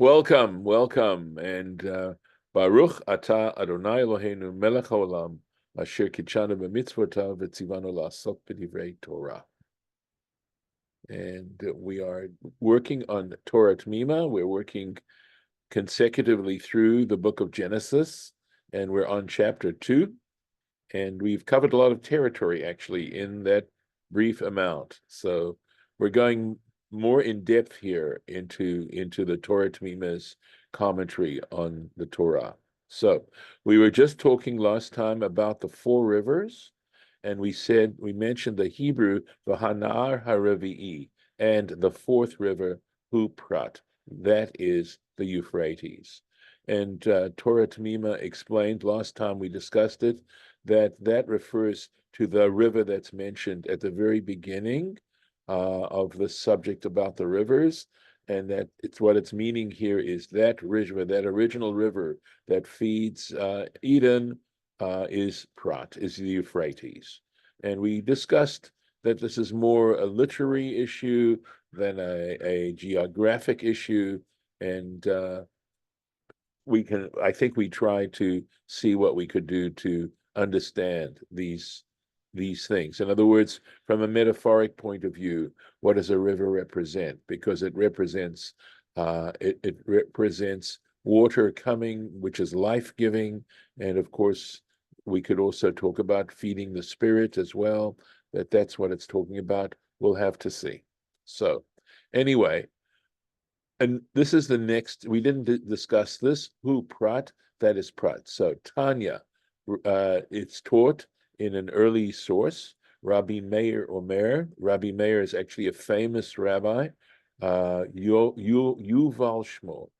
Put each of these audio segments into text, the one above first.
Welcome, and Baruch Atah Adonai Eloheinu Melech Haolam Asher Kitshanu b'mitzvotav v'tzivanu la'asok b'divrei Torah. And we are working on Torah Temimah. We're working consecutively through the book of Genesis, and we're on chapter 2. And we've covered a lot of territory, actually, in that brief amount. So we're going more in depth here into the Torah Temimah's commentary on the Torah. So we were just talking last time about the 4 rivers, and we mentioned the Hebrew, the Hanar Harevi'i, and the 4th river, Prat. That is the Euphrates. And Torah Temimah explained last time we discussed it, that refers to the river that's mentioned at the very beginning of the subject about the rivers, and that what it's meaning here is that river, that original river that feeds Eden, is Prat, is the Euphrates. And we discussed that this is more a literary issue than a geographic issue, and I think we tried to see what we could do to understand these things. In other words, from a metaphoric point of view, what does a river represent? Because it represents water coming, which is life-giving, and of course, we could also talk about feeding the spirit as well. That's what it's talking about. We'll have to see. So, anyway. And this is the next, we didn't discuss this, Prat, that is Prat. So Tanya, it's taught in an early source, Rabbi Meir Omer. Rabbi Meir is actually a famous rabbi, Yuval Shmo.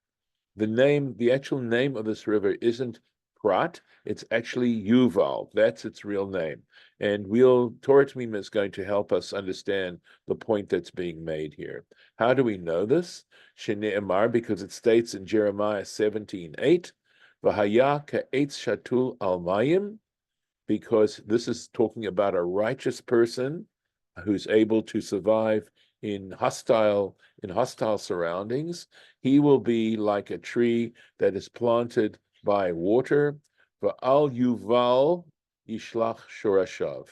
The actual name of this river isn't Prat, it's actually Yuval. That's its real name. And Torah Temimah is going to help us understand the point that's being made here. How do we know this? Shene'emar, because it states in Jeremiah 17:8, V'haya ka'etz shatul al mayim, because this is talking about a righteous person who's able to survive in hostile surroundings. He will be like a tree that is planted by water. Va'al yuval yishlach shorashav.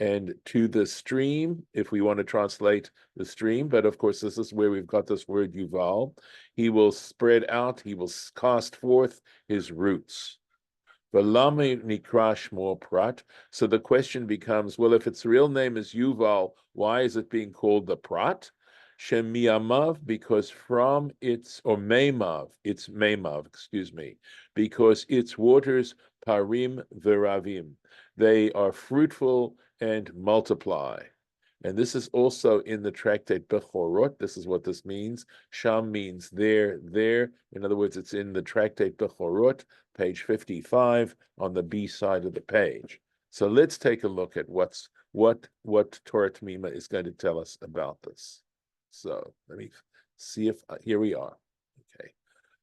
And to the stream, if we want to translate the stream, but of course this is where we've got this word yuval, he will spread out, he will cast forth his roots. V'lama nikra shmo Prat. So the question becomes, well, if its real name is Yuval, why is it being called the Prat? Shem miyamav, because from its, or meimav, it's meimav, excuse me, because its waters parim veravim. They are fruitful and multiply. And this is also in the tractate Bechorot. This is what this means. Sham means there. In other words, it's in the tractate Bechorot, page 55, on the B side of the page. So let's take a look at what Torah Temimah is going to tell us about this. So let me see if here we are. Okay.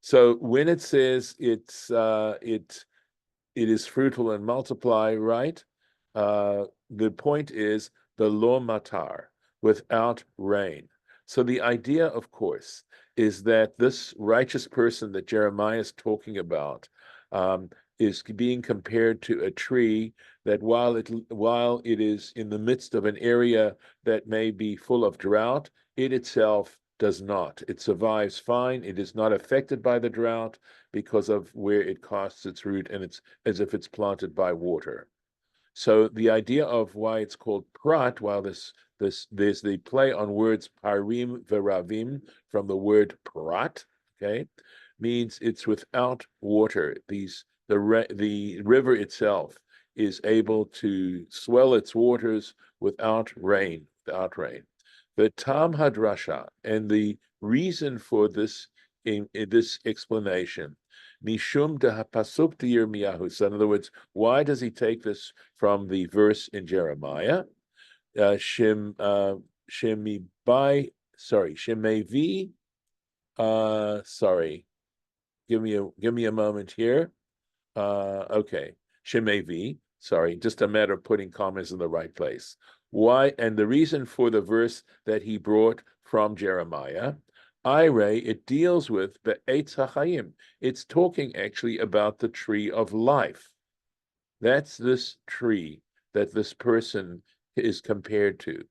So when it says it is fruitful and multiply, right? The point is the lo matar, without rain. So the idea, of course, is that this righteous person that Jeremiah is talking about is being compared to a tree that while it is in the midst of an area that may be full of drought, it itself does not. It survives fine. It is not affected by the drought because of where it casts its root, and it's as if it's planted by water. So the idea of why it's called Prat, while there's the play on words parim veravim from the word Prat, okay, means it's without water. The river itself is able to swell its waters without rain. The Tam Hadrasha, and the reason for this in this explanation, Mishum de pasuk de Yirmiyahu. So in other words, why does he take this from the verse in Jeremiah? Shemevi. Sorry. Give me a moment here. Okay. Shemevi. Sorry, just a matter of putting commas in the right place. Why? And the reason for the verse that he brought from Jeremiah, Ire, it deals with Be'etz HaChaim. It's talking actually about the tree of life. That's this tree that this person is compared to.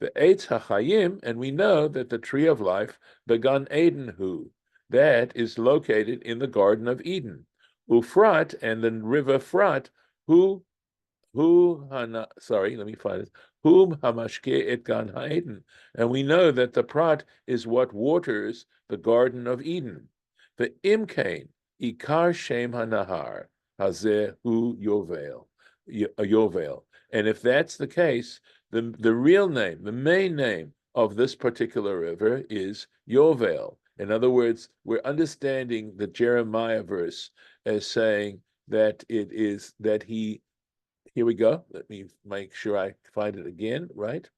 The Eitz HaChayim, and we know that the tree of life, Began Eden Hu, that is located in the Garden of Eden. Ufrat, and the river Prat, let me find it. Hum Hamashke et Gan Ha'eden. And we know that the Prat is what waters the Garden of Eden. The Imkain, Ikar Shem HaNahar, Hazeh Hu Yovel. And if that's the case, the real name, the main name of this particular river is Yovel. In other words, we're understanding the Jeremiah verse as saying that it is that here we go. Let me make sure I find it again, right?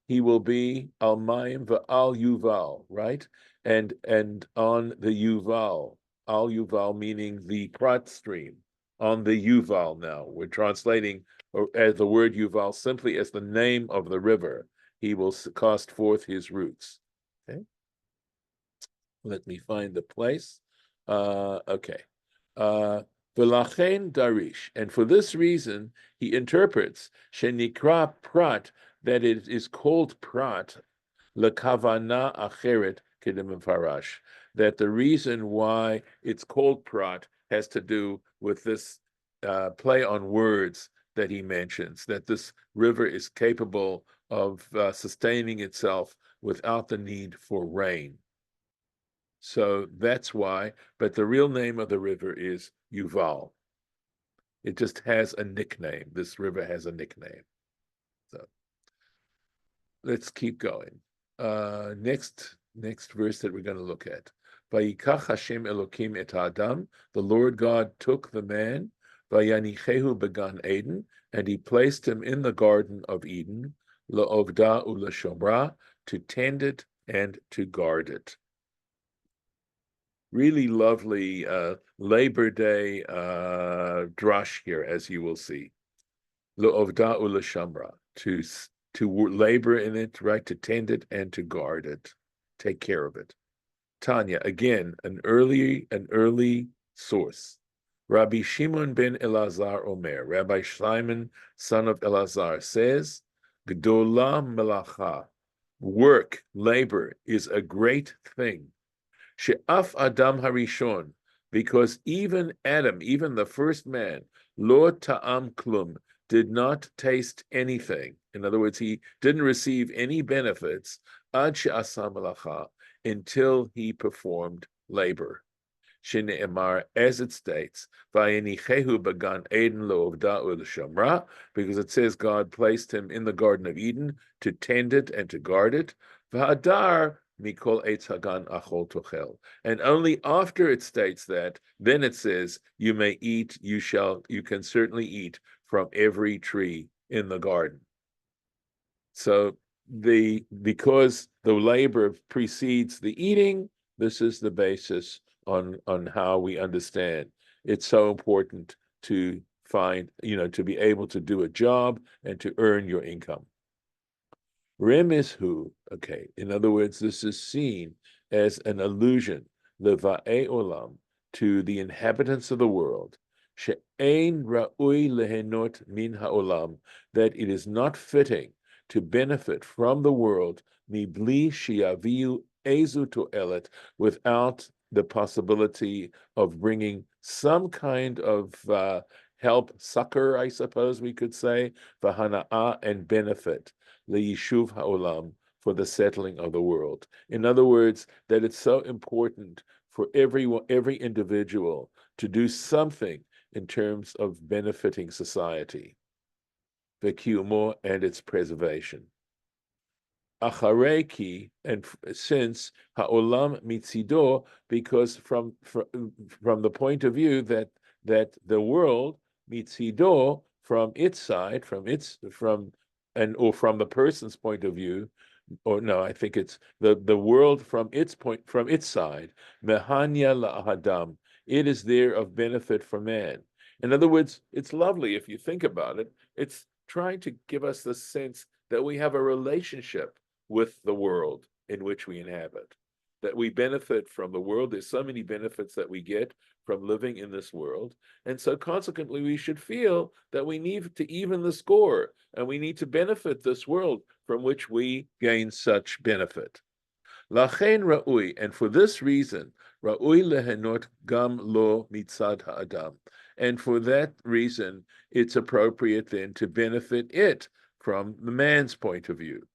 He will be Al Mayim V'al Yuval, right? And on the Yuval, Al Yuval meaning the Prat stream, on the Yuval now. We're translating as the word Yuval simply as the name of the river. He will cast forth his roots. Okay. Let me find the place. Okay. V'lachen darish, and for this reason he interprets shenikra prat, that it is called prat lekavana acheret kedem farash, that the reason why it's called prat has to do with this play on words that he mentions, that this river is capable of sustaining itself without the need for rain. So that's why, but the real name of the river is Yuval. It just has a nickname. This river has a nickname. So let's keep going. Next verse that we're going to look at. Vayikach Hashem Elokim et Adam. The Lord God took the man, Vayanichehu began Eden, and he placed him in the Garden of Eden, La'ovda u'lashomra, to tend it and to guard it. Really lovely Labor Day drush here, as you will see. Lo'ovda u'lashamra, to labor in it, right, to tend it and to guard it, take care of it. Tanya, again, an early source. Rabbi Shimon ben Elazar Omer, Rabbi Shimon, son of Elazar, says, Gdola melacha, work, labor, is a great thing. She'af Adam Harishon, because even Adam, even the first man, lo ta'am klum, did not taste anything. In other words, he didn't receive any benefits ad she'asa melacha, until he performed labor. Shene'emar, as it states, Vayinichehu began Eden lo'ovda u'l'shamra, because it says God placed him in the Garden of Eden to tend it and to guard it. V'hadar mikol eitz hagan achol tochel. And only after it states that, then it says, you may eat, you can certainly eat from every tree in the garden. So because the labor precedes the eating, this is the basis on how we understand. It's so important to find, to be able to do a job and to earn your income. Rem is who, okay. In other words, this is seen as an allusion, leva'e olam, to the inhabitants of the world, she'ein ra'ui lehenot min ha'olam, that it is not fitting to benefit from the world, mibli shiaviu ezu to'elet, without the possibility of bringing some kind of help, succor, I suppose we could say, v'hana'ah, and benefit, le'yishuv ha'olam, for the settling of the world. In other words, that it's so important for every individual to do something in terms of benefiting society, v'kiyumo, and its preservation. Achareki, and since ha'olam mitzido, because from the point of view that the world mitzido, from its side, or from the person's point of view, or no, I think it's the world from its side, mehanya la'adam, it is there of benefit for man. In other words, it's lovely if you think about it. It's trying to give us the sense that we have a relationship with the world, in which we inhabit, that we benefit from the world. There's so many benefits that we get from living in this world. And so consequently, we should feel that we need to even the score and we need to benefit this world from which we gain such benefit. Lachen ra'ui, and for this reason, ra'ui lehenot gam lo mitzad ha'adam. And for that reason, it's appropriate then to benefit it from the man's point of view.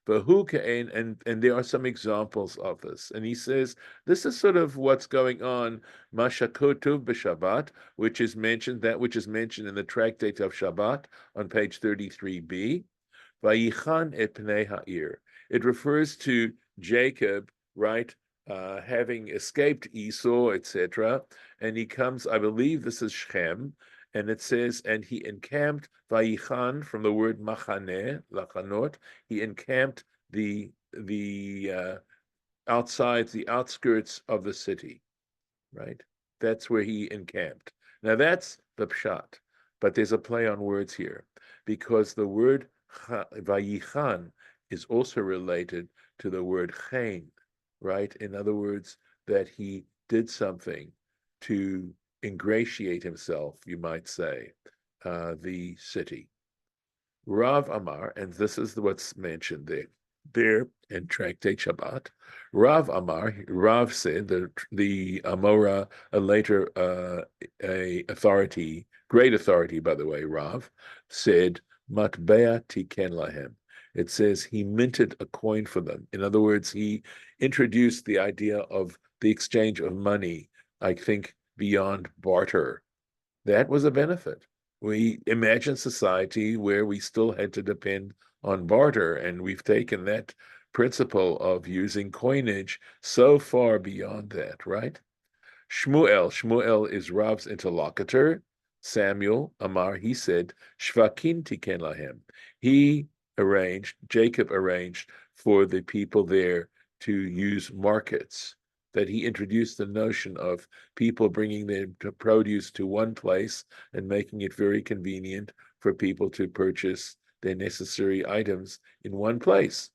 And there are some examples of this. And he says, this is sort of what's going on, Mashakotuv b'Shabbat, which is mentioned in the tractate of Shabbat on page 33b. Vayichan et pnei ha'ir. It refers to Jacob, right, having escaped Esau, etc. And he comes, I believe this is Shechem, and it says, and he encamped, Vayichan, from the word machaneh, lachanot, he encamped the outside, the outskirts of the city, right? That's where he encamped. Now that's the pshat, but there's a play on words here, because the word Vayichan is also related to the word chen, right? In other words, that he did something to ingratiate himself, you might say, the city. Rav Amar, and this is what's mentioned there in Tractate Shabbat. Rav Amar, Rav said, the Amora, a later a authority, great authority, by the way, Rav, said, Matbea tiken lahem. It says he minted a coin for them. In other words, he introduced the idea of the exchange of money, I think, beyond barter. That was a benefit. We imagine society where we still had to depend on barter, and we've taken that principle of using coinage so far beyond that, right? Shmuel is Rav's interlocutor. Samuel, Amar, he said, Shvakin tiken lahem. Jacob arranged for the people there to use markets, that he introduced the notion of people bringing their produce to one place and making it very convenient for people to purchase their necessary items in one place.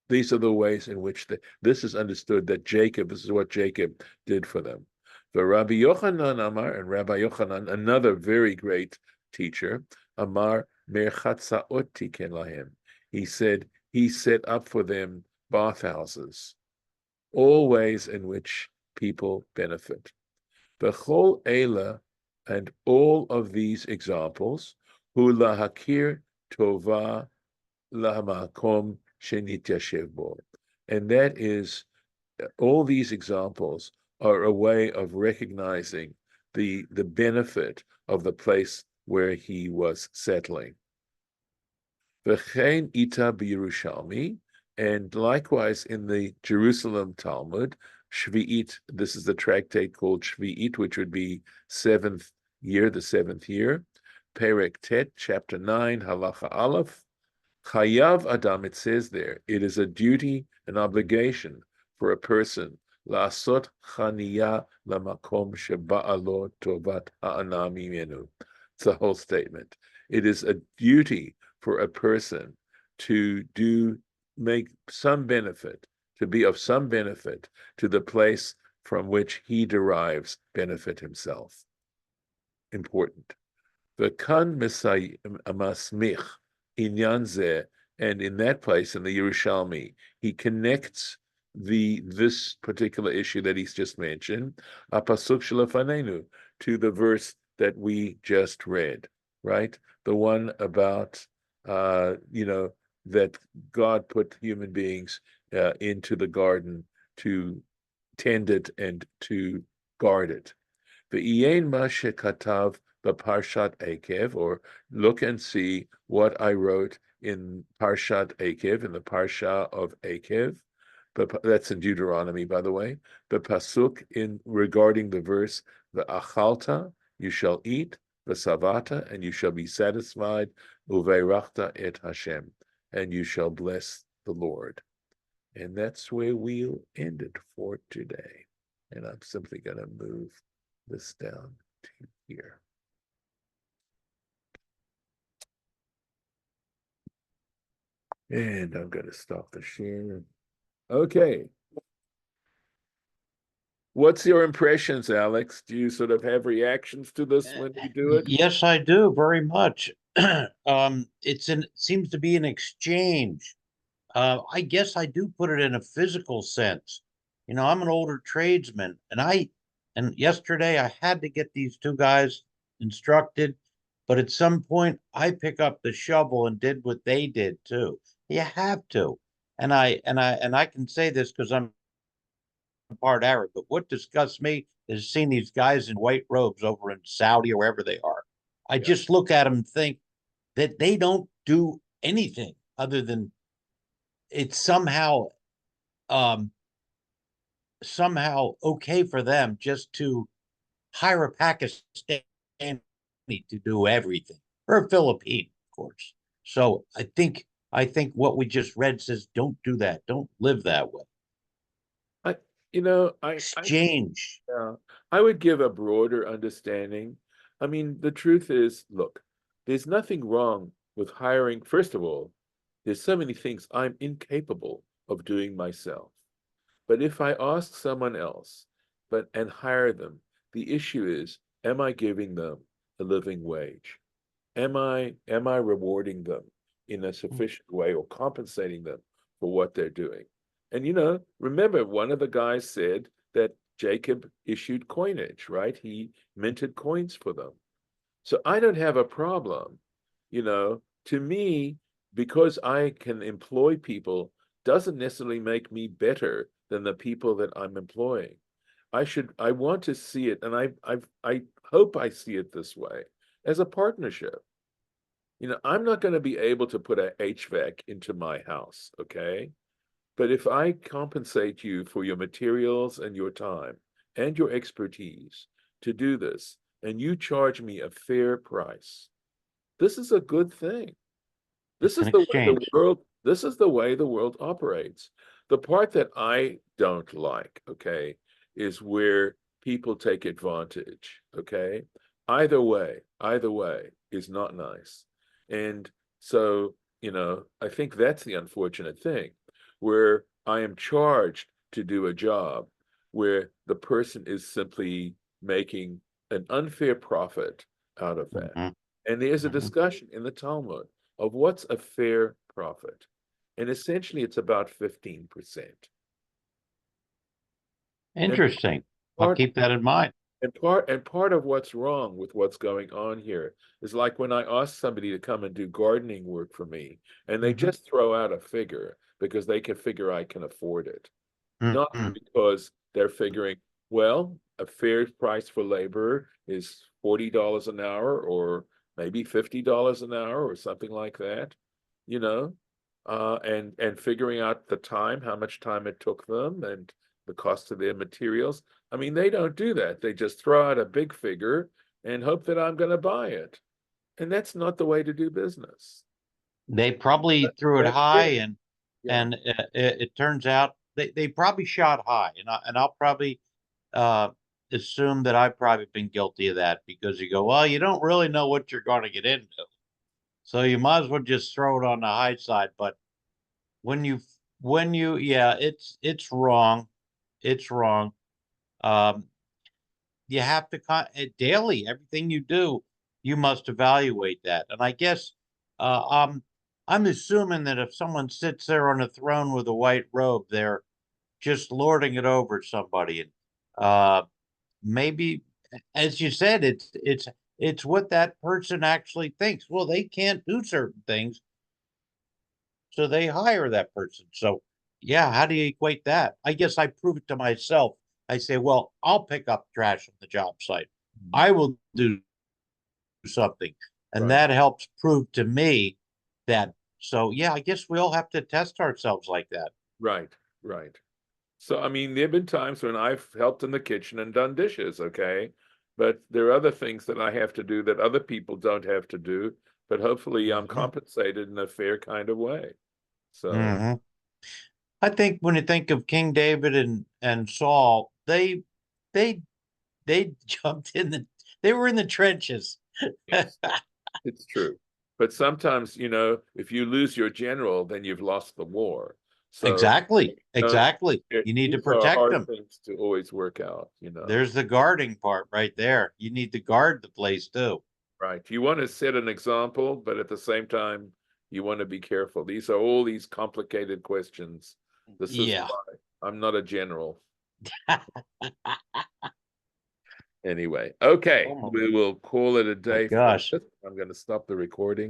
These are the ways in which this is understood that this is what Jacob did for them. The Rabbi Yochanan Amar, and Rabbi Yochanan, another very great teacher, Amar merchatzaot tiken lahem. He said he set up for them bathhouses, all ways in which people benefit. Bechol Eila, and all of these examples, hu lahakir tova lahamakom shenityashev bo. And that is, all these examples are a way of recognizing the benefit of the place where he was settling. V'chein ita b'Yerushalmi, and likewise in the Jerusalem Talmud, Shvi'it, this is the tractate called Shvi'it, which would be the seventh year, Perek Tet, chapter 9, Halacha Aleph, Chayav Adam, it says there, it is a duty, an obligation for a person, La'asot Chaniya Lamakom Sheba'alo Tovat Ha'ana Mimenu. It's the whole statement. It is a duty for a person to make some benefit, to be of some benefit to the place from which he derives benefit himself. Important. V'kan masmich inyan zeh, and in that place, in the Yerushalmi, he connects this particular issue that he's just mentioned, apasuk shelafanenu, to the verse that we just read, right? The one about that God put human beings into the garden to tend it and to guard it. V'yein ma shekatav b'parshat Akev, or look and see what I wrote in Parshat Akev, in the Parsha of Akev. But that's in Deuteronomy, by the way. The pasuk regarding the verse, the achalta, you shall eat, the savata, and you shall be satisfied, uveirachta et Hashem, and you shall bless the Lord. And that's where we'll end it for today. And I'm simply going to move this down to here. And I'm going to stop the share. Okay. What's your impressions, Alex? Do you sort of have reactions to this when we do it? Yes, I do very much. Seems to be an exchange. I guess I do put it in a physical sense. You know, I'm an older tradesman, and yesterday I had to get these two guys instructed, but at some point I pick up the shovel and did what they did too. You have to. And I can say this because I'm part Arab, but what disgusts me is seeing these guys in white robes over in Saudi or wherever they are. I Yeah. just look at them and think that they don't do anything other than it's um somehow okay for them just to hire a Pakistani to do everything, or a Philippine, of course. So I think what we just read says don't do that. Don't live that way. I, you know, Exchange. yeah, I would give a broader understanding. I mean, the truth is, look, there's nothing wrong with hiring. First of all, there's so many things I'm incapable of doing myself. But if I ask someone else, and hire them, the issue is, am I giving them a living wage? Am I rewarding them in a sufficient way or compensating them for what they're doing? And remember, one of the guys said that Jacob issued coinage, right? He minted coins for them. So I don't have a problem. To me, because I can employ people doesn't necessarily make me better than the people that I'm employing. I want to see it, and I hope I see it this way, as a partnership. I'm not going to be able to put a HVAC into my house, okay? But if I compensate you for your materials and your time and your expertise to do this, and you charge me a fair price, this is a good thing. This It's an is the way the exchange. world, this is the way the world operates. The part that I don't like, okay, is where people take advantage, okay? Either way is not nice. And so, I think that's the unfortunate thing, where I am charged to do a job where the person is simply making an unfair profit out of that. Mhm, And there's a mhm. discussion in the Talmud of what's a fair profit. And essentially, it's about 15%. And Interesting. I'll part keep that in mind. and part of what's wrong with what's going on here is like when I ask somebody to come and do gardening work for me, and they Mhm, just throw out a figure because they can figure I can afford it, not mhm. because they're figuring, well, a fair price for labor is $40 an hour or maybe $50 an hour or something like that, you know, and figuring out the time, how much time it took them and the cost of their materials. I mean, they don't do that. They just throw out a big figure and hope that I'm going to buy it. And that's not the way to do business. They probably threw it That's high, fair. and Yeah. and it turns out they probably shot high, and I'll probably uh, assume that I've probably been guilty of that because you go, well, you don't really know what you're going to get into, so you might as well just throw it on the high side. But when you yeah, it's wrong, it's wrong. Um, you have to daily everything you do, you must evaluate that. And I guess uh, um, I'm assuming that if someone sits there on a throne with a white robe, they're just lording it over somebody. And maybe, as you said, it's what that person actually thinks. Well, they can't do certain things, so they hire that person. So, yeah, how do you equate that? I guess I prove it to myself. I say, well, I'll pick up trash on the job site. Mhm. I will do something. And Right. that helps prove to me that. So, yeah, I guess we all have to test ourselves like that. Right. Right. So, I mean, there have been times when I've helped in the kitchen and done dishes, okay? But there are other things that I have to do that other people don't have to do, but hopefully I'm Mhm. compensated in a fair kind of way. So, Mhm. I think when you think of King David and Saul, they they jumped in they were in the trenches. yes, it's true. But sometimes, if you lose your general, then you've lost the war. So Exactly. uh, Exactly. You need to these are protect hard them. things to always work out, There's the guarding part right there. You need to guard the place too. Right. You want to set an example, but at the same time, you want to be careful. These are all these complicated questions. This is Yeah. why I'm not a general. Anyway, okay, Oh we will call it a my day for gosh. this. I'm going to stop the recording.